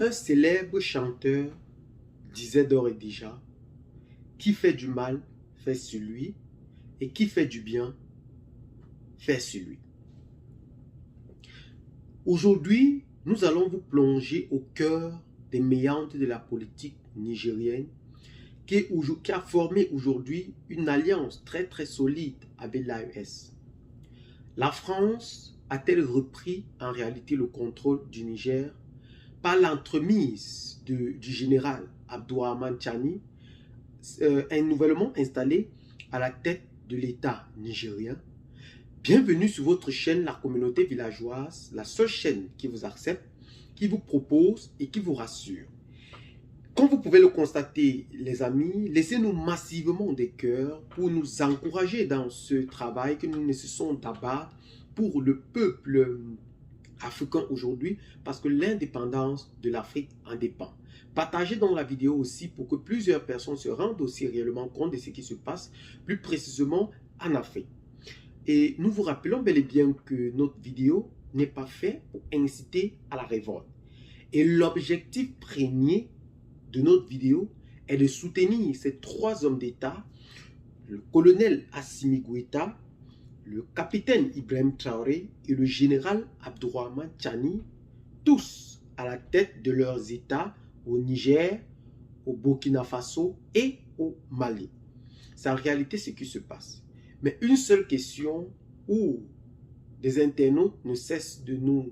Un célèbre chanteur disait d'ores et déjà, qui fait du mal fait sur lui, et qui fait du bien fait sur lui. Aujourd'hui, nous allons vous plonger au cœur des méandres de la politique nigérienne qui a formé aujourd'hui une alliance très solide avec l'AES. La France a-t-elle repris en réalité le contrôle du Niger par l'entremise du général Abdourahmane Tchani, nouvellement installé à la tête de l'État nigérien? Bienvenue sur votre chaîne La Communauté Villageoise, la seule chaîne qui vous accepte, qui vous propose et qui vous rassure. Comme vous pouvez le constater, les amis, laissez-nous massivement des cœurs pour nous encourager dans ce travail que nous ne cessons d'abattre pour le peuple africain aujourd'hui, parce que l'indépendance de l'Afrique en dépend. Partagez donc la vidéo aussi pour que plusieurs personnes se rendent aussi réellement compte de ce qui se passe, plus précisément en Afrique. Et nous vous rappelons bel et bien que notre vidéo n'est pas faite pour inciter à la révolte. Et l'objectif premier de notre vidéo est de soutenir ces trois hommes d'État, le colonel Assimi Goïta, le capitaine Ibrahim Traoré et le général Abdourahmane Tchani, tous à la tête de leurs États au Niger, au Burkina Faso et au Mali. C'est en réalité ce qui se passe. Mais une seule question où des internautes ne cessent de nous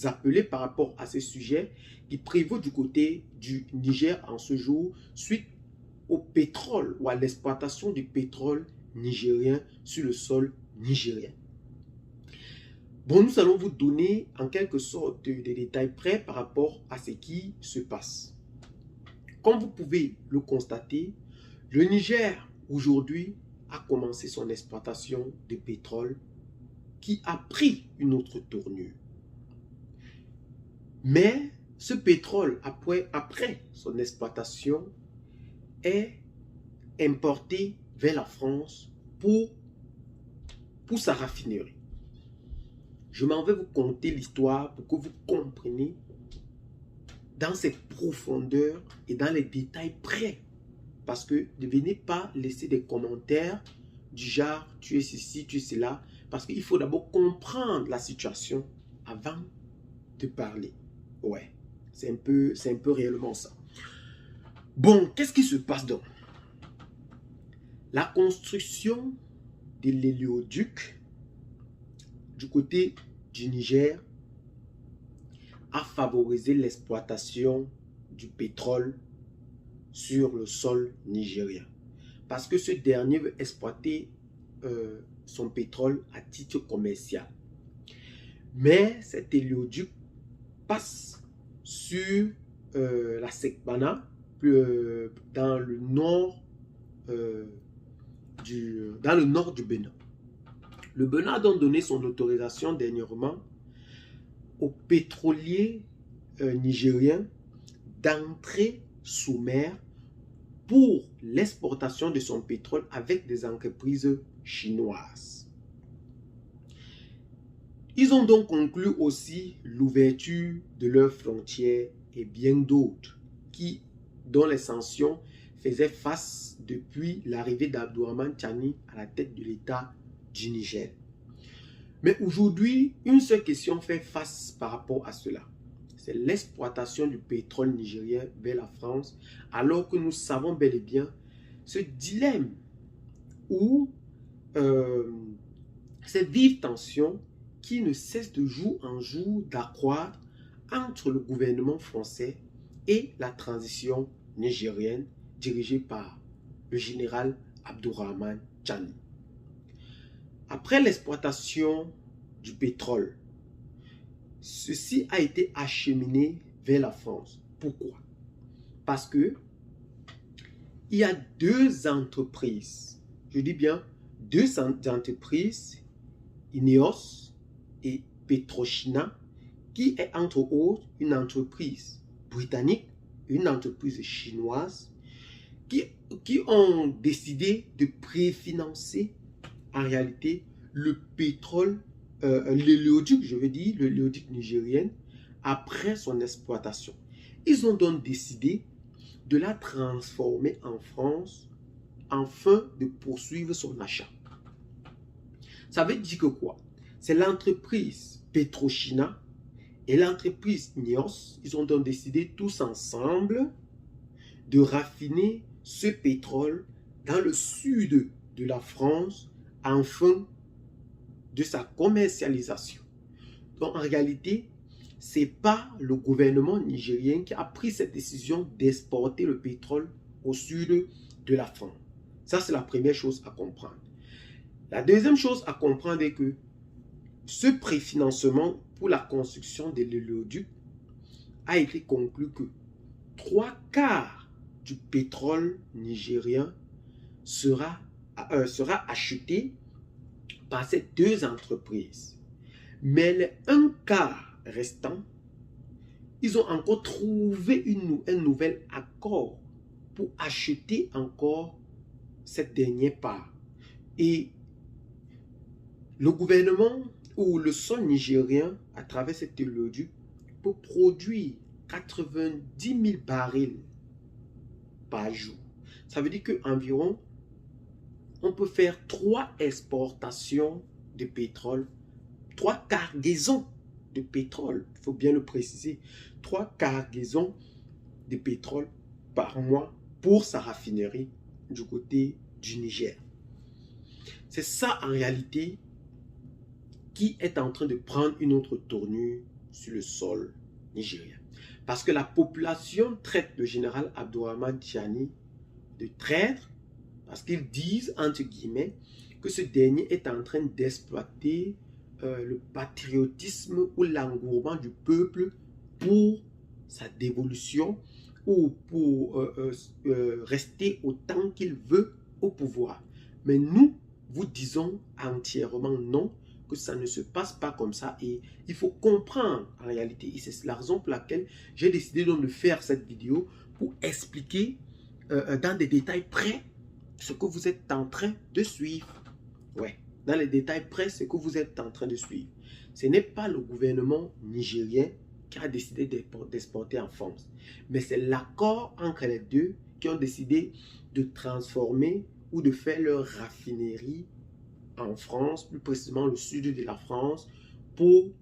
appeler par rapport à ce sujet qui prévaut du côté du Niger en ce jour suite au pétrole ou à l'exploitation du pétrole nigérien sur le sol nigérien. Bon, nous allons vous donner en quelque sorte des détails près par rapport à ce qui se passe. Comme vous pouvez le constater, le Niger aujourd'hui a commencé son exploitation de pétrole qui a pris une autre tournure. Mais ce pétrole, après son exploitation, est importé vers la France pour sa raffinerie. Je m'en vais vous conter l'histoire pour que vous compreniez dans ses profondeurs et dans les détails près. Parce que ne venez pas laisser des commentaires du genre « tu es ceci, tu es cela ». Parce qu'il faut d'abord comprendre la situation avant de parler. Ouais, c'est un peu réellement ça. Bon, qu'est-ce qui se passe donc? La construction de l'hélioduc du côté du Niger a favorisé l'exploitation du pétrole sur le sol nigérien. Parce que ce dernier veut exploiter son pétrole à titre commercial. Mais cet hélioduc passe sur la Sekbana, dans le nord du Bénin. Le Bénin a donc donné son autorisation dernièrement aux pétroliers nigériens d'entrer sous mer pour l'exportation de son pétrole avec des entreprises chinoises. Ils ont donc conclu aussi l'ouverture de leurs frontières et bien d'autres dont les sanctions faisaient face depuis l'arrivée d'Abdourahmane Tchani à la tête de l'État du Niger. Mais aujourd'hui, une seule question fait face par rapport à cela. C'est l'exploitation du pétrole nigérien vers la France, alors que nous savons bel et bien ce dilemme ou cette vive tension qui ne cesse de jour en jour d'accroître entre le gouvernement français et la transition nigérienne dirigée par le général Abdourahmane Tchani. Après l'exploitation du pétrole, ceci a été acheminé vers la France. Pourquoi? Parce que il y a deux entreprises, je dis bien deux entreprises, INEOS et Petrochina, qui est entre autres une entreprise britannique, une entreprise chinoise, qui ont décidé de préfinancer en réalité le pétrole, l'hélioduc, je veux dire, l'hélioduc nigérien, après son exploitation. Ils ont donc décidé de la transformer en France afin de poursuivre son achat. Ça veut dire que quoi? C'est l'entreprise Petrochina et l'entreprise Ineos, ils ont donc décidé tous ensemble de raffiner ce pétrole dans le sud de la France afin de sa commercialisation. Donc en réalité, ce n'est pas le gouvernement nigérien qui a pris cette décision d'exporter le pétrole au sud de la France. Ça, c'est la première chose à comprendre. La deuxième chose à comprendre est que ce préfinancement pour la construction de l'oléoduc a été conclu que 3/4 du pétrole nigérien sera acheté par ces deux entreprises. Mais les 1/4 restant, ils ont encore trouvé un nouvel accord pour acheter encore cette dernière part. Et le gouvernement ou le sol nigérien, à travers cet oléoduc, peut produire 90 000 barils par jour. Ça veut dire qu'environ, on peut faire 3 exportations de pétrole, 3 cargaisons de pétrole, il faut bien le préciser, 3 cargaisons de pétrole par mois pour sa raffinerie du côté du Niger. C'est ça en réalité qui est en train de prendre une autre tournure sur le sol nigérien. Parce que la population traite le général Abdourahmane Tiani de traître, parce qu'ils disent, entre guillemets, que ce dernier est en train d'exploiter le patriotisme ou l'engouement du peuple pour sa dévolution ou pour rester autant qu'il veut au pouvoir. Mais nous, vous disons entièrement non, que ça ne se passe pas comme ça et il faut comprendre en réalité. Et c'est la raison pour laquelle j'ai décidé donc de faire cette vidéo pour expliquer dans des détails près ce que vous êtes en train de suivre. Ouais, dans les détails près ce que vous êtes en train de suivre. Ce n'est pas le gouvernement nigérien qui a décidé d'exporter en France, mais c'est l'accord entre les deux qui ont décidé de transformer ou de faire leur raffinerie en France, plus précisément le sud de la France, pour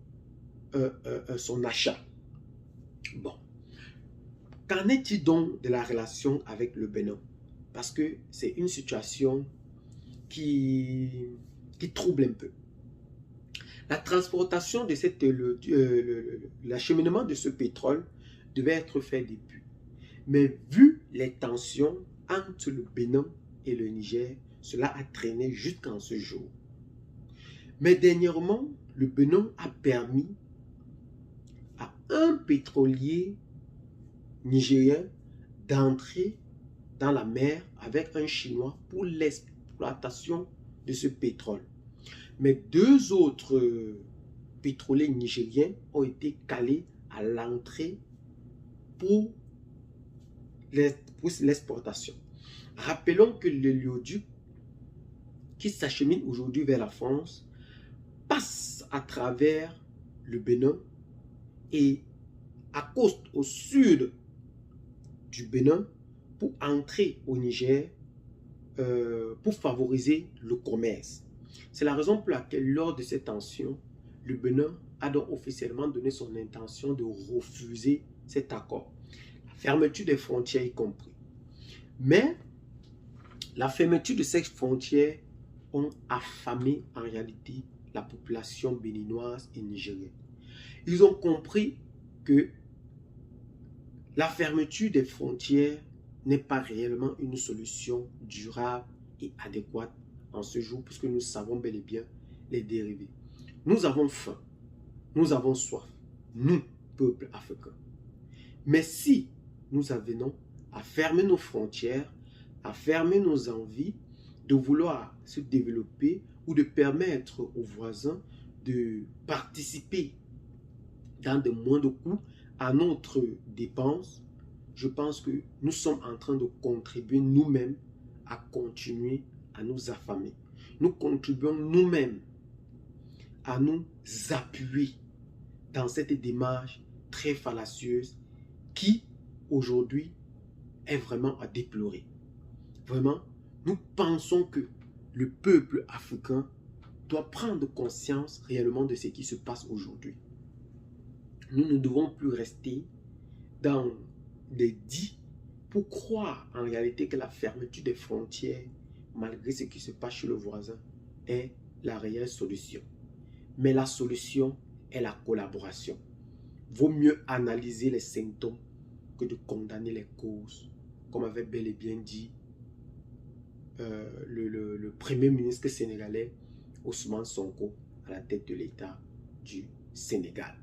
son achat. Bon. Qu'en est-il donc de la relation avec le Bénin? Parce que c'est une situation qui trouble un peu. La transportation de l'acheminement de ce pétrole devait être fait depuis. Mais vu les tensions entre le Bénin et le Niger, cela a traîné jusqu'en ce jour. Mais dernièrement, le Bénin a permis à un pétrolier nigérien d'entrer dans la mer avec un Chinois pour l'exploitation de ce pétrole. Mais 2 autres pétroliers nigériens ont été calés à l'entrée pour l'exportation. Rappelons que l'oléoduc qui s'achemine aujourd'hui vers la France passe à travers le Bénin et accoste au sud du Bénin pour entrer au Niger pour favoriser le commerce. C'est la raison pour laquelle lors de cette tension, le Bénin a donc officiellement donné son intention de refuser cet accord. La fermeture des frontières y compris. Mais la fermeture de ces frontières ont affamé en réalité la population béninoise et nigérienne. Ils ont compris que la fermeture des frontières n'est pas réellement une solution durable et adéquate en ce jour, puisque nous savons bel et bien les dérivés. Nous avons faim, nous avons soif, nous, peuple africain. Mais si nous avenons à fermer nos frontières, à fermer nos envies de vouloir se développer ou de permettre aux voisins de participer dans de moindres coûts à notre dépense, je pense que nous sommes en train de contribuer nous-mêmes à continuer à nous affamer. Nous contribuons nous-mêmes à nous appuyer dans cette démarche très fallacieuse qui aujourd'hui est vraiment à déplorer. Vraiment, nous pensons que le peuple africain doit prendre conscience réellement de ce qui se passe aujourd'hui. Nous ne devons plus rester dans des dits pour croire en réalité que la fermeture des frontières, malgré ce qui se passe chez le voisin, est la réelle solution. Mais la solution est la collaboration. Vaut mieux analyser les symptômes que de condamner les causes, comme avait bel et bien dit le premier ministre sénégalais Ousmane Sonko à la tête de l'État du Sénégal.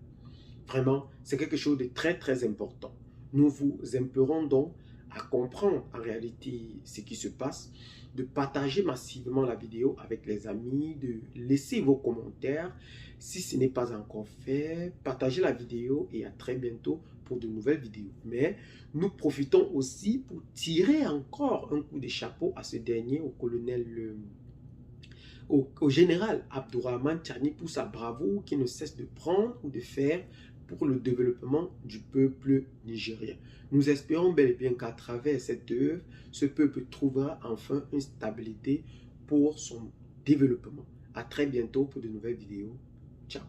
Vraiment, c'est quelque chose de très très important. Nous vous implorons donc à comprendre en réalité ce qui se passe, de partager massivement la vidéo avec les amis, de laisser vos commentaires. Si ce n'est pas encore fait, partagez la vidéo et à très bientôt pour de nouvelles vidéos. Mais nous profitons aussi pour tirer encore un coup de chapeau à ce dernier, au colonel, au général Abdourahmane Tchani pour sa bravoure qui ne cesse de prendre ou de faire pour le développement du peuple nigérien. Nous espérons bel et bien qu'à travers cette œuvre, ce peuple trouvera enfin une stabilité pour son développement. À très bientôt pour de nouvelles vidéos. Ciao.